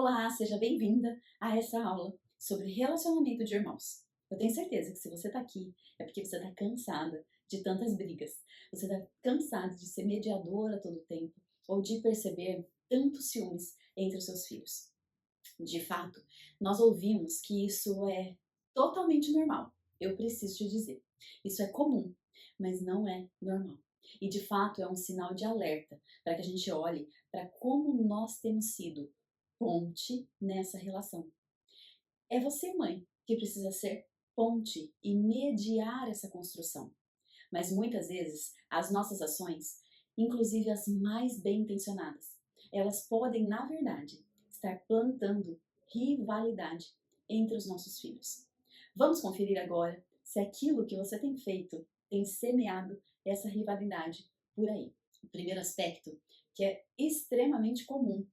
Olá, seja bem-vinda a essa aula sobre relacionamento de irmãos. Eu tenho certeza que se você está aqui é porque você está cansada de tantas brigas, você está cansada de ser mediadora todo o tempo ou de perceber tantos ciúmes entre os seus filhos. De fato, nós ouvimos que isso é totalmente normal. Eu preciso te dizer, isso é comum, mas não é normal. E de fato é um sinal de alerta para que a gente olhe para como nós temos sido ponte nessa relação. É você, mãe, que precisa ser ponte e mediar essa construção. Mas muitas vezes as nossas ações, inclusive as mais bem intencionadas, elas podem, na verdade, estar plantando rivalidade entre os nossos filhos. Vamos conferir agora se aquilo que você tem feito tem semeado essa rivalidade por aí. O primeiro aspecto, que é extremamente comum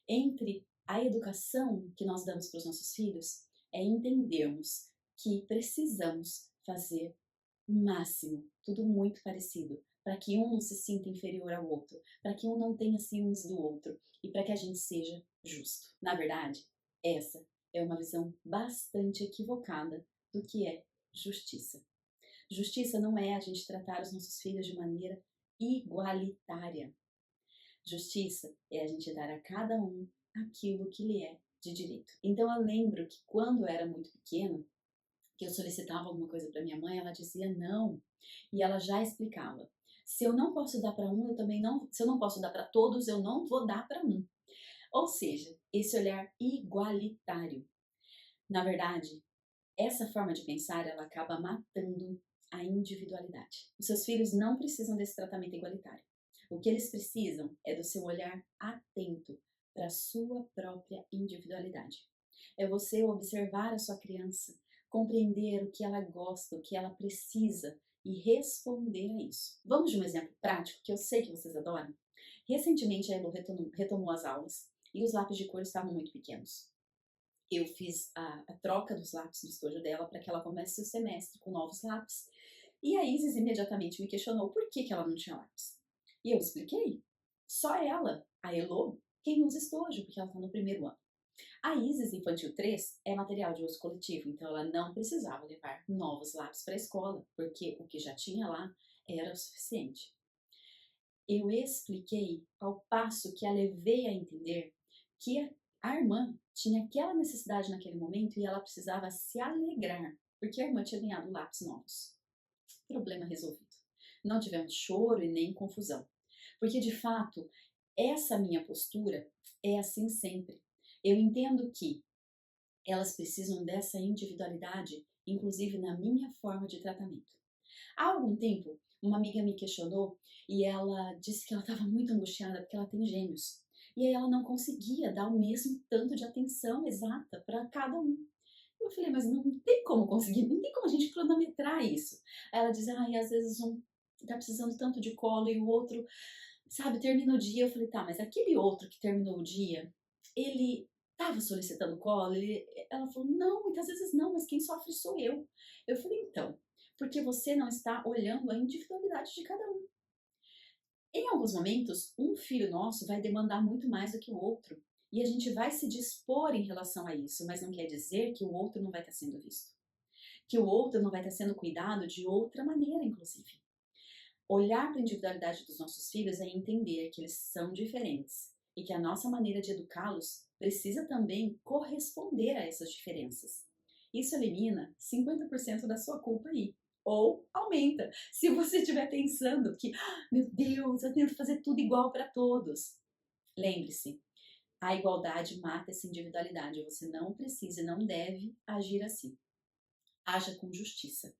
entre a educação que nós damos para os nossos filhos, é entendermos que precisamos fazer o máximo, tudo muito parecido, para que um não se sinta inferior ao outro, para que um não tenha ciúmes do outro e para que a gente seja justo. Na verdade, essa é uma visão bastante equivocada do que é justiça. Justiça não é a gente tratar os nossos filhos de maneira igualitária. Justiça é a gente dar a cada um aquilo que lhe é de direito. Então eu lembro que quando eu era muito pequena, que eu solicitava alguma coisa para minha mãe, ela dizia não. E ela já explicava. Se eu não posso dar para um, eu também não. Se eu não posso dar para todos, eu não vou dar para um. Ou seja, esse olhar igualitário. Na verdade, essa forma de pensar, ela acaba matando a individualidade. Os seus filhos não precisam desse tratamento igualitário. O que eles precisam é do seu olhar atento para a sua própria individualidade. É você observar a sua criança, compreender o que ela gosta, o que ela precisa e responder a isso. Vamos de um exemplo prático que eu sei que vocês adoram? Recentemente a Elo retomou as aulas e os lápis de cor estavam muito pequenos. Eu fiz a troca dos lápis do estojo dela para que ela comece o semestre com novos lápis. E a Isis imediatamente me questionou por que ela não tinha lápis. E eu expliquei. Só ela, a Elo, quem usa estojo, porque ela está no primeiro ano. A Isis Infantil 3 é material de uso coletivo, então ela não precisava levar novos lápis para a escola, porque o que já tinha lá era o suficiente. Eu expliquei ao passo que a levei a entender que a irmã tinha aquela necessidade naquele momento e ela precisava se alegrar, porque a irmã tinha ganhado lápis novos. Problema resolvido. Não tivemos choro e nem confusão, porque de fato essa minha postura é assim sempre. Eu entendo que elas precisam dessa individualidade, inclusive na minha forma de tratamento. Há algum tempo, uma amiga me questionou e ela disse que ela estava muito angustiada porque ela tem gêmeos. E aí ela não conseguia dar o mesmo tanto de atenção exata para cada um. Eu falei, mas não tem como conseguir, não tem como a gente cronometrar isso. Aí ela diz, às vezes um tá precisando tanto de colo e o outro, sabe, termina o dia. Eu falei, tá, mas aquele outro que terminou o dia, ele estava solicitando colo? Ela falou, não, muitas vezes não, mas quem sofre sou eu. Eu falei, então, porque você não está olhando a individualidade de cada um. Em alguns momentos, um filho nosso vai demandar muito mais do que o outro. E a gente vai se dispor em relação a isso, mas não quer dizer que o outro não vai estar sendo visto. Que o outro não vai estar sendo cuidado de outra maneira, inclusive. Olhar para a individualidade dos nossos filhos é entender que eles são diferentes e que a nossa maneira de educá-los precisa também corresponder a essas diferenças. Isso elimina 50% da sua culpa aí. Ou aumenta, se você estiver pensando que, meu Deus, eu tento fazer tudo igual para todos. Lembre-se, a igualdade mata essa individualidade. Você não precisa e não deve agir assim. Haja com justiça.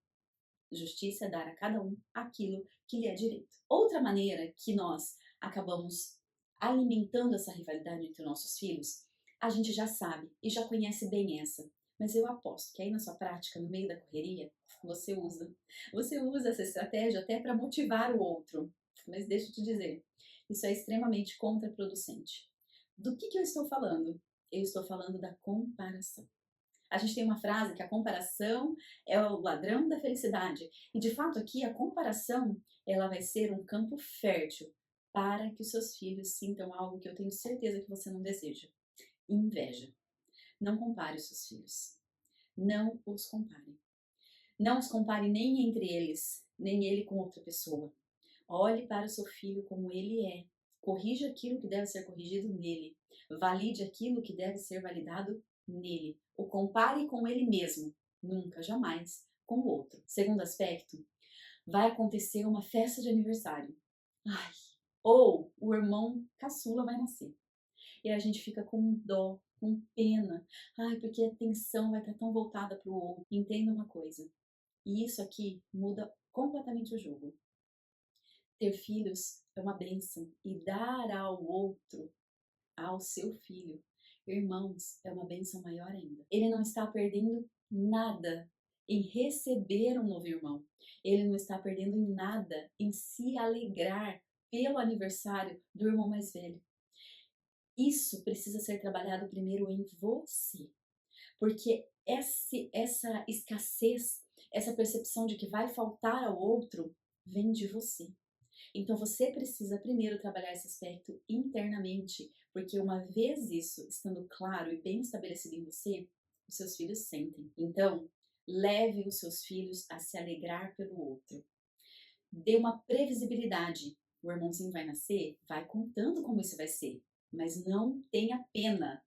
Justiça é dar a cada um aquilo que lhe é direito. Outra maneira que nós acabamos alimentando essa rivalidade entre nossos filhos, a gente já sabe e já conhece bem essa. Mas eu aposto que aí na sua prática, no meio da correria, você usa. Você usa essa estratégia até para motivar o outro. Mas deixa eu te dizer, isso é extremamente contraproducente. Do que eu estou falando? Eu estou falando da comparação. A gente tem uma frase que a comparação é o ladrão da felicidade. E de fato aqui a comparação, ela vai ser um campo fértil para que os seus filhos sintam algo que eu tenho certeza que você não deseja. Inveja. Não compare os seus filhos. Não os compare. Não os compare nem entre eles, nem ele com outra pessoa. Olhe para o seu filho como ele é. Corrija aquilo que deve ser corrigido nele. Valide aquilo que deve ser validado nele. O compare com ele mesmo. Nunca, jamais, com o outro. Segundo aspecto, vai acontecer uma festa de aniversário. Ai, ou o irmão caçula vai nascer. E a gente fica com dó, com pena. Ai, porque a atenção vai estar tão voltada para o outro. Entenda uma coisa. E isso aqui muda completamente o jogo. Ter filhos é uma bênção. E dar ao outro, ao seu filho, irmãos, é uma bênção maior ainda. Ele não está perdendo nada em receber um novo irmão. Ele não está perdendo em nada em se alegrar pelo aniversário do irmão mais velho. Isso precisa ser trabalhado primeiro em você. Porque essa escassez, essa percepção de que vai faltar ao outro, vem de você. Então você precisa primeiro trabalhar esse aspecto internamente, porque uma vez isso estando claro e bem estabelecido em você, os seus filhos sentem. Então, leve os seus filhos a se alegrar pelo outro. Dê uma previsibilidade. O irmãozinho vai nascer, vai contando como isso vai ser, mas não tenha pena.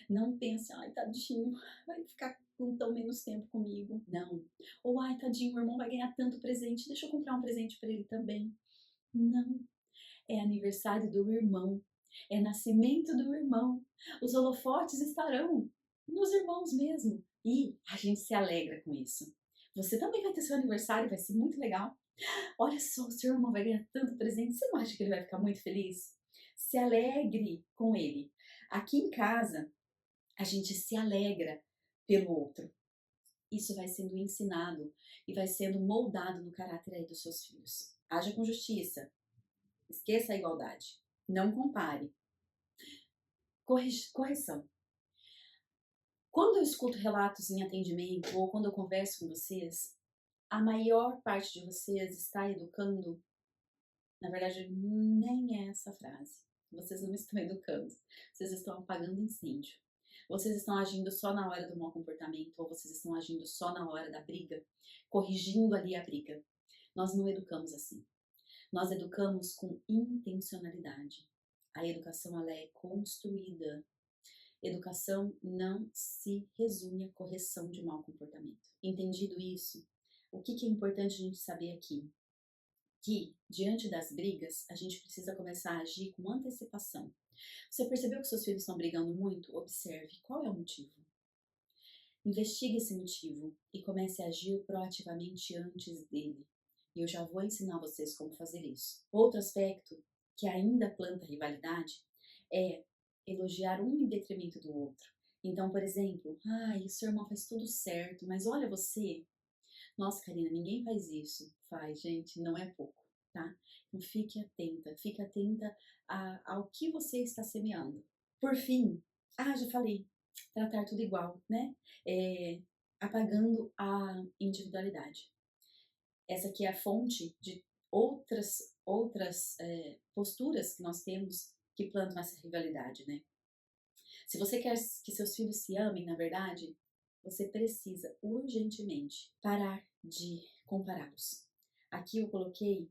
Não pense, ai, tadinho, vai ficar com tão menos tempo comigo. Não. Ou, ai, tadinho, o irmão vai ganhar tanto presente, deixa eu comprar um presente para ele também. Não. É aniversário do irmão. É nascimento do irmão. Os holofotes estarão nos irmãos mesmo. E a gente se alegra com isso. Você também vai ter seu aniversário, vai ser muito legal. Olha só, o seu irmão vai ganhar tanto presente. Você não acha que ele vai ficar muito feliz? Se alegre com ele. Aqui em casa, a gente se alegra pelo outro. Isso vai sendo ensinado e vai sendo moldado no caráter aí dos seus filhos. Haja com justiça. Esqueça a igualdade. Não compare. Correção. Quando eu escuto relatos em atendimento ou quando eu converso com vocês, a maior parte de vocês está educando. Na verdade, nem é essa frase. Vocês não estão educando. Vocês estão apagando incêndio. Vocês estão agindo só na hora do mau comportamento ou vocês estão agindo só na hora da briga, corrigindo ali a briga. Nós não educamos assim. Nós educamos com intencionalidade. A educação ela é construída. Educação não se resume à correção de mau comportamento. Entendido isso, o que é importante a gente saber aqui? Que, diante das brigas, a gente precisa começar a agir com antecipação. Você percebeu que seus filhos estão brigando muito? Observe qual é o motivo. Investigue esse motivo e comece a agir proativamente antes dele. E eu já vou ensinar vocês como fazer isso. Outro aspecto que ainda planta rivalidade é elogiar um em detrimento do outro. Então, por exemplo, ai, o seu irmão faz tudo certo, mas olha você. Nossa, Karina, ninguém faz isso. Faz, gente, não é pouco, tá? Então fique atenta ao que você está semeando. Por fim, já falei, tratar tudo igual, né? Apagando a individualidade. Essa aqui é a fonte de outras posturas que nós temos que plantam essa rivalidade, né? Se você quer que seus filhos se amem, na verdade, você precisa urgentemente parar de compará-los. Aqui eu coloquei,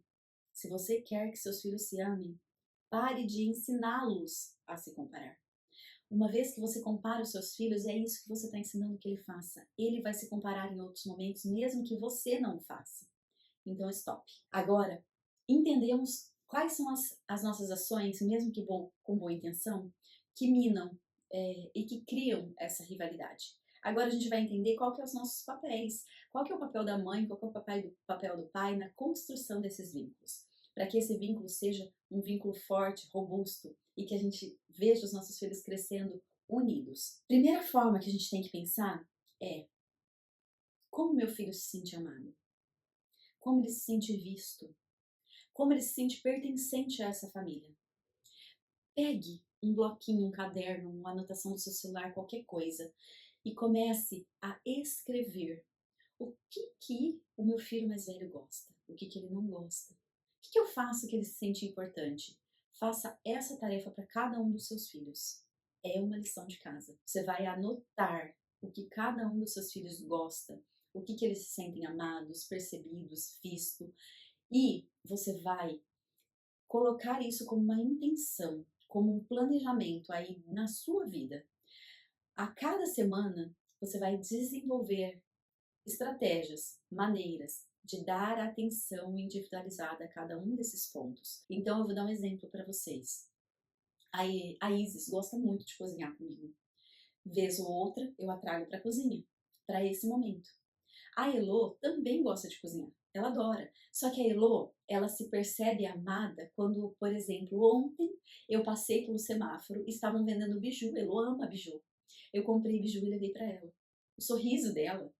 se você quer que seus filhos se amem, pare de ensiná-los a se comparar. Uma vez que você compara os seus filhos, é isso que você está ensinando que ele faça. Ele vai se comparar em outros momentos, mesmo que você não faça. Então, stop. Agora, entendemos quais são as nossas ações, mesmo que com boa intenção, que minam e que criam essa rivalidade. Agora a gente vai entender qual que é os nossos papéis, qual que é o papel da mãe, qual que é o papel do pai na construção desses vínculos, para que esse vínculo seja um vínculo forte, robusto e que a gente veja os nossos filhos crescendo unidos. Primeira forma que a gente tem que pensar é como meu filho se sente amado, como ele se sente visto, como ele se sente pertencente a essa família. Pegue um bloquinho, um caderno, uma anotação do seu celular, qualquer coisa, e comece a escrever o que o meu filho mais velho gosta, o que ele não gosta. O que eu faço que ele se sente importante? Faça essa tarefa para cada um dos seus filhos. é uma lição de casa. Você vai anotar o que cada um dos seus filhos gosta, o que eles se sentem amados, percebidos, visto, e você vai colocar isso como uma intenção, como um planejamento aí na sua vida. A cada semana, você vai desenvolver estratégias, maneiras de dar atenção individualizada a cada um desses pontos. Então, eu vou dar um exemplo para vocês. A Isis gosta muito de cozinhar comigo. Vez ou outra, eu a trago para a cozinha, para esse momento. A Elo também gosta de cozinhar, ela adora. Só que a Elo, ela se percebe amada quando, por exemplo, ontem eu passei pelo semáforo e estavam vendendo biju. Elo ama biju. Eu comprei biju e levei para ela. O sorriso dela,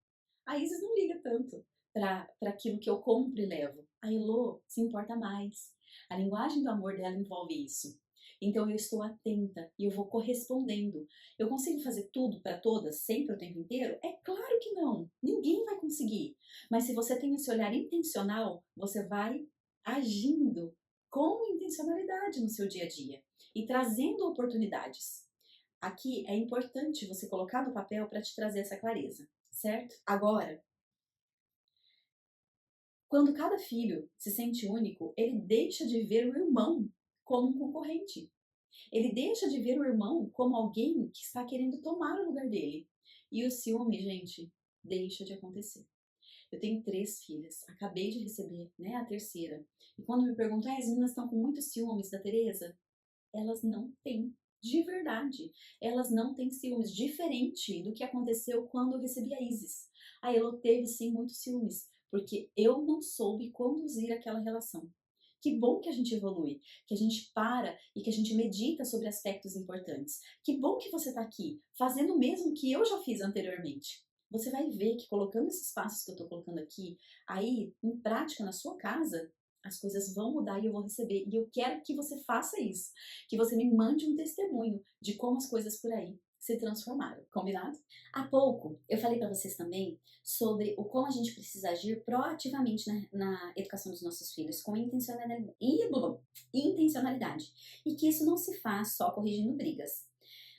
a Isis não liga tanto para aquilo que eu compro e levo. A Elo se importa mais. A linguagem do amor dela envolve isso. Então eu estou atenta e eu vou correspondendo. Eu consigo fazer tudo para todas, sempre o tempo inteiro? É claro que não. Ninguém vai conseguir. Mas se você tem esse olhar intencional, você vai agindo com intencionalidade no seu dia a dia e trazendo oportunidades. Aqui é importante você colocar no papel para te trazer essa clareza, certo? Agora, quando cada filho se sente único, ele deixa de ver o irmão como um concorrente. Ele deixa de ver o irmão como alguém que está querendo tomar o lugar dele. E o ciúme, gente, deixa de acontecer. Eu tenho 3 filhas, acabei de receber, né, a terceira. E quando me perguntam, as meninas estão com muitos ciúmes da Tereza? Elas não têm, de verdade. Elas não têm ciúmes, diferente do que aconteceu quando eu recebi a Isis. A Elo teve sim muitos ciúmes, porque eu não soube conduzir aquela relação. Que bom que a gente evolui, que a gente para e que a gente medita sobre aspectos importantes. Que bom que você está aqui, fazendo o mesmo que eu já fiz anteriormente. Você vai ver que colocando esses passos que eu estou colocando aqui, aí, em prática na sua casa, as coisas vão mudar e eu vou receber. E eu quero que você faça isso, que você me mande um testemunho de como as coisas por aí se transformaram, combinado? Há pouco eu falei para vocês também sobre o como a gente precisa agir proativamente na educação dos nossos filhos com intencionalidade e que isso não se faz só corrigindo brigas.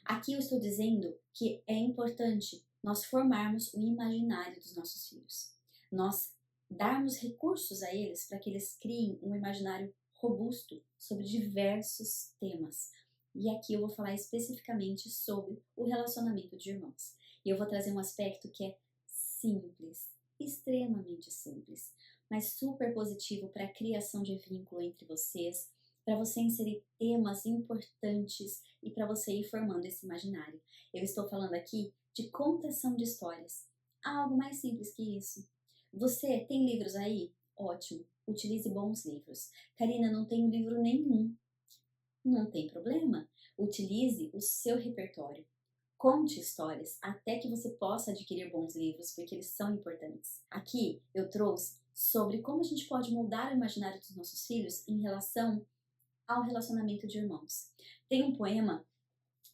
Aqui eu estou dizendo que é importante nós formarmos o imaginário dos nossos filhos, nós darmos recursos a eles para que eles criem um imaginário robusto sobre diversos temas. E aqui eu vou falar especificamente sobre o relacionamento de irmãos. E eu vou trazer um aspecto que é simples, extremamente simples, mas super positivo para a criação de vínculo entre vocês, para você inserir temas importantes e para você ir formando esse imaginário. Eu estou falando aqui de contação de histórias. Algo mais simples que isso. Você tem livros aí? Ótimo. Utilize bons livros. Karina, não tenho livro nenhum. Não tem problema. Utilize o seu repertório. Conte histórias até que você possa adquirir bons livros, porque eles são importantes. Aqui eu trouxe sobre como a gente pode moldar o imaginário dos nossos filhos em relação ao relacionamento de irmãos. Tem um poema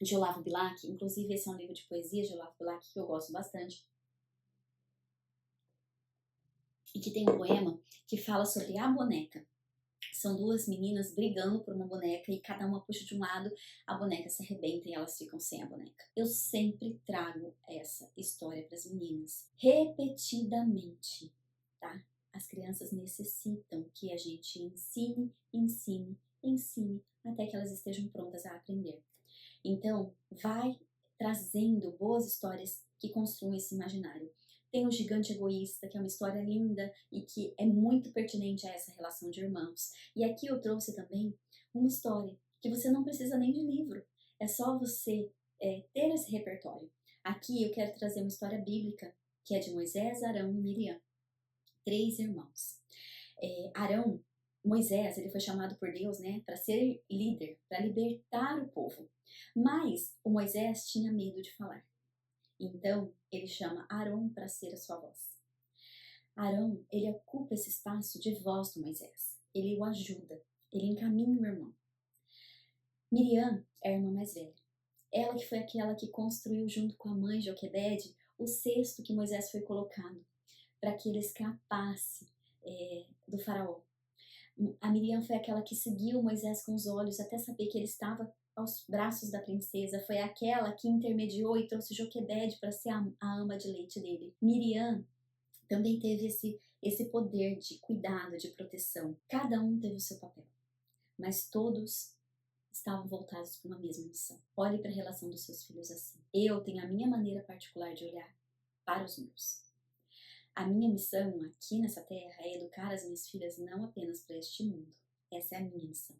de Olavo Bilac, inclusive esse é um livro de poesia de Olavo Bilac que eu gosto bastante, e que tem um poema que fala sobre a boneca. São 2 meninas brigando por uma boneca e cada uma puxa de um lado, a boneca se arrebenta e elas ficam sem a boneca. Eu sempre trago essa história para as meninas, repetidamente, tá? As crianças necessitam que a gente ensine, até que elas estejam prontas a aprender. Então, vai trazendo boas histórias que construam esse imaginário. Tem o Gigante Egoísta, que é uma história linda e que é muito pertinente a essa relação de irmãos. E aqui eu trouxe também uma história que você não precisa nem de livro. É só você ter esse repertório. Aqui eu quero trazer uma história bíblica, que é de Moisés, Arão e Miriam. 3 irmãos. Moisés, ele foi chamado por Deus, né, para ser líder, para libertar o povo. Mas o Moisés tinha medo de falar. Então, ele chama Arão para ser a sua voz. Arão, ele ocupa esse espaço de voz do Moisés. Ele o ajuda, ele encaminha o irmão. Miriam é a irmã mais velha. Ela que foi aquela que construiu junto com a mãe Joquebede o cesto que Moisés foi colocado para que ele escapasse do faraó. A Miriam foi aquela que seguiu Moisés com os olhos até saber que ele estava aos braços da princesa, foi aquela que intermediou e trouxe Joquebede para ser a ama de leite dele. Miriam também teve esse poder de cuidado, de proteção. Cada um teve o seu papel, mas todos estavam voltados para uma mesma missão. Olhe para a relação dos seus filhos assim. Eu tenho a minha maneira particular de olhar para os meus. A minha missão aqui nessa terra é educar as minhas filhas não apenas para este mundo. Essa é a minha missão.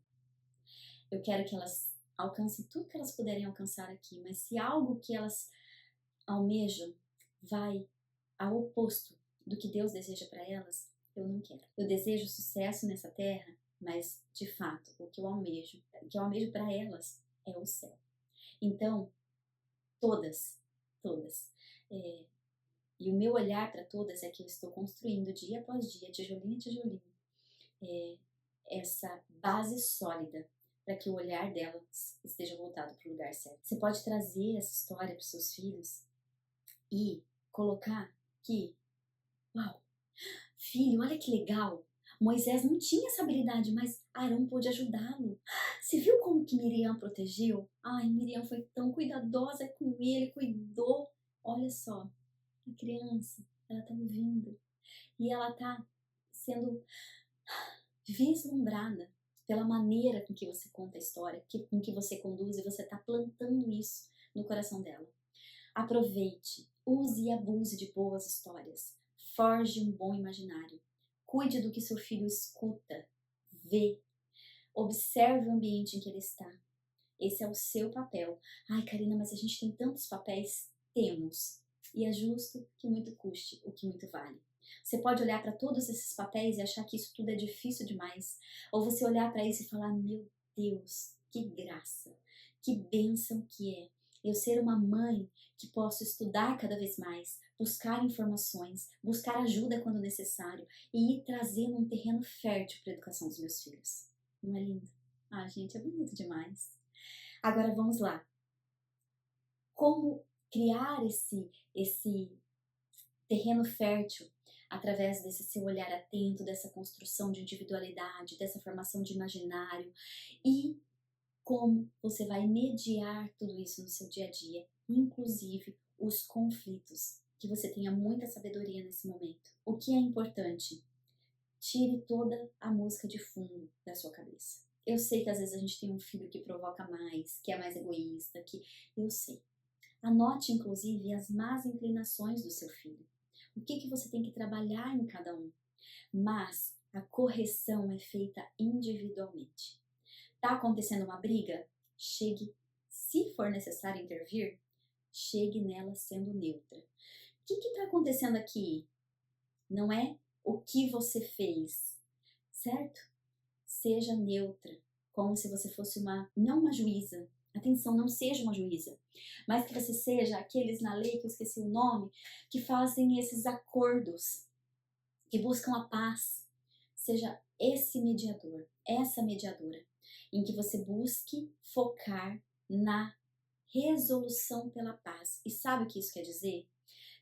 Eu quero que elas alcancem tudo que elas puderem alcançar aqui, mas se algo que elas almejam vai ao oposto do que Deus deseja para elas, eu não quero. Eu desejo sucesso nessa terra, mas de fato, o que eu almejo para elas é o céu. Então, todas, e o meu olhar para todas é que eu estou construindo dia após dia, tijolinho a tijolinho, essa base sólida para que o olhar delas esteja voltado para o lugar certo. Você pode trazer essa história para os seus filhos e colocar que, uau, filho, olha que legal, Moisés não tinha essa habilidade, mas Arão pôde ajudá-lo. Você viu como que Miriam protegeu? Ai, Miriam foi tão cuidadosa com ele, cuidou. Olha só, a criança, ela tá ouvindo e ela tá sendo vislumbrada pela maneira com que você conta a história, com que você conduz, e você tá plantando isso no coração dela. Aproveite, use e abuse de boas histórias, forge um bom imaginário, cuide do que seu filho escuta, vê, observe o ambiente em que ele está. Esse é o seu papel. Ai, Karina, mas a gente tem tantos papéis. Temos. E é justo que muito custe o que muito vale. Você pode olhar para todos esses papéis e achar que isso tudo é difícil demais. Ou você olhar para isso e falar, meu Deus, que graça, que bênção que é eu ser uma mãe que posso estudar cada vez mais, buscar informações, buscar ajuda quando necessário e ir trazendo um terreno fértil para a educação dos meus filhos. Não é lindo? Ah, gente, é bonito demais. Agora vamos lá. Como criar esse terreno fértil através desse seu olhar atento, dessa construção de individualidade, dessa formação de imaginário, e como você vai mediar tudo isso no seu dia a dia, inclusive os conflitos, que você tenha muita sabedoria nesse momento. O que é importante? Tire toda a música de fundo da sua cabeça. Eu sei que às vezes a gente tem um filho que provoca mais, que é mais egoísta, eu sei. Anote, inclusive, as más inclinações do seu filho. O que você tem que trabalhar em cada um. Mas a correção é feita individualmente. Está acontecendo uma briga? Chegue, se for necessário intervir, chegue nela sendo neutra. O que está acontecendo aqui? Não é o que você fez, certo? Seja neutra, como se você fosse não uma juíza. Atenção, não seja uma juíza, mas que você seja aqueles na lei, que eu esqueci o nome, que fazem esses acordos, que buscam a paz. Seja esse mediador, essa mediadora, em que você busque focar na resolução pela paz. E sabe o que isso quer dizer?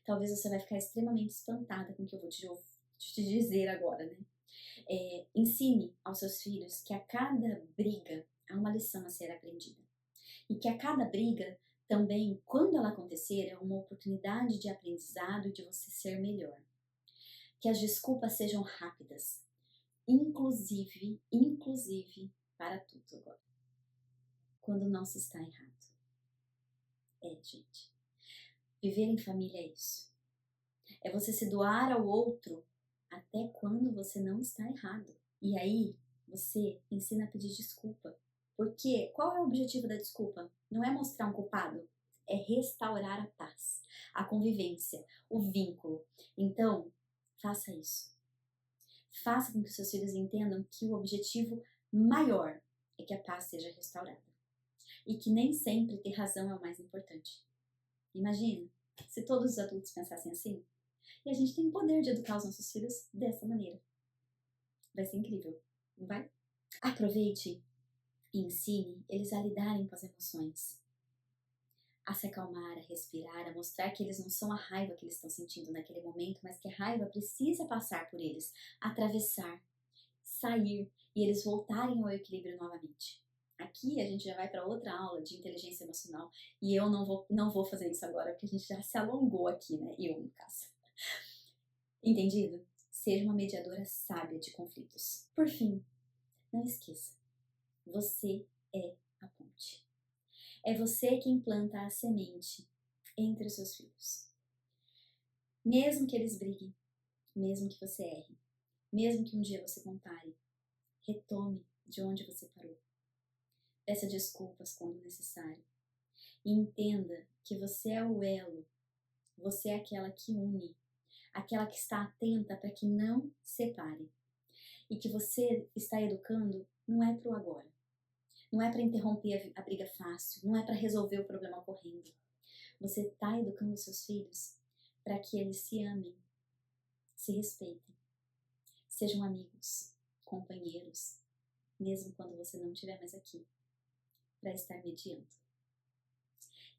Talvez você vai ficar extremamente espantada com o que eu vou te dizer agora, né? Ensine aos seus filhos que a cada briga há uma lição a ser aprendida. E que a cada briga também, quando ela acontecer, é uma oportunidade de aprendizado e de você ser melhor. Que as desculpas sejam rápidas, inclusive para tudo agora, quando não se está errado. Gente, viver em família é isso. É você se doar ao outro até quando você não está errado. E aí, você ensina a pedir desculpa. Porque qual é o objetivo da desculpa? Não é mostrar um culpado, é restaurar a paz, a convivência, o vínculo. Então, faça isso. Faça com que os seus filhos entendam que o objetivo maior é que a paz seja restaurada. E que nem sempre ter razão é o mais importante. Imagina, se todos os adultos pensassem assim, e a gente tem o poder de educar os nossos filhos dessa maneira. Vai ser incrível, não vai? Aproveite e ensine eles a lidarem com as emoções, a se acalmar, a respirar, a mostrar que eles não são a raiva que eles estão sentindo naquele momento, mas que a raiva precisa passar por eles, atravessar, sair e eles voltarem ao equilíbrio novamente. Aqui a gente já vai para outra aula de inteligência emocional e eu não vou fazer isso agora porque a gente já se alongou aqui, né? Eu, no caso. Entendido? Seja uma mediadora sábia de conflitos. Por fim, não esqueça, você é a ponte. É você quem planta a semente entre os seus filhos. Mesmo que eles briguem, mesmo que você erre, mesmo que um dia você compare, retome de onde você parou. Peça desculpas quando necessário. E entenda que você é o elo, você é aquela que une, aquela que está atenta para que não separe. E que você está educando não é para o agora. Não é para interromper a briga fácil, não é para resolver o problema correndo. Você está educando seus filhos para que eles se amem, se respeitem, sejam amigos, companheiros, mesmo quando você não estiver mais aqui, para estar mediando.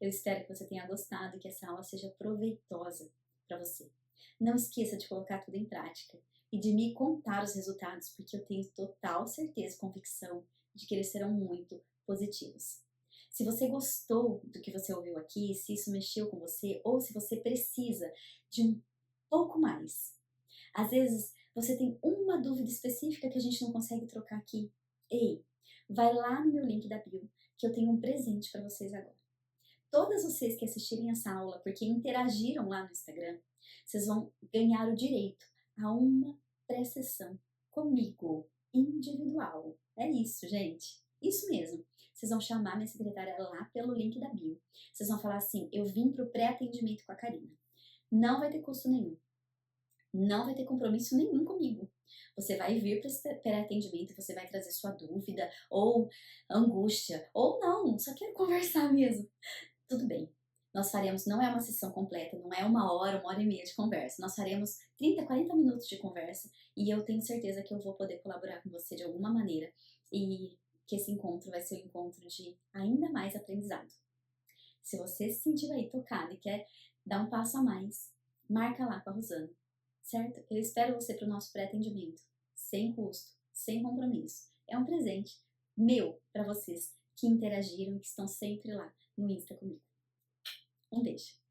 Eu espero que você tenha gostado e que essa aula seja proveitosa para você. Não esqueça de colocar tudo em prática e de me contar os resultados, porque eu tenho total certeza e convicção de que eles serão muito positivos. Se você gostou do que você ouviu aqui, se isso mexeu com você, ou se você precisa de um pouco mais. Às vezes você tem uma dúvida específica que a gente não consegue trocar aqui. Ei, vai lá no meu link da bio, que eu tenho um presente para vocês agora. Todas vocês que assistirem essa aula, porque interagiram lá no Instagram, vocês vão ganhar o direito a uma pré-sessão comigo, individual. É isso, gente. Isso mesmo. Vocês vão chamar minha secretária lá pelo link da bio. Vocês vão falar assim, eu vim para o pré-atendimento com a Karina. Não vai ter custo nenhum. Não vai ter compromisso nenhum comigo. Você vai vir para esse pré-atendimento, você vai trazer sua dúvida, ou angústia, ou não, só quero conversar mesmo. Tudo bem. Nós faremos, não é uma sessão completa, não é uma hora e meia de conversa. Nós faremos 30, 40 minutos de conversa e eu tenho certeza que eu vou poder colaborar com você de alguma maneira e que esse encontro vai ser um encontro de ainda mais aprendizado. Se você se sentiu aí tocado e quer dar um passo a mais, marca lá com a Rosana, certo? Eu espero você para o nosso pré-atendimento, sem custo, sem compromisso. É um presente meu para vocês que interagiram e que estão sempre lá no Insta comigo. Um beijo.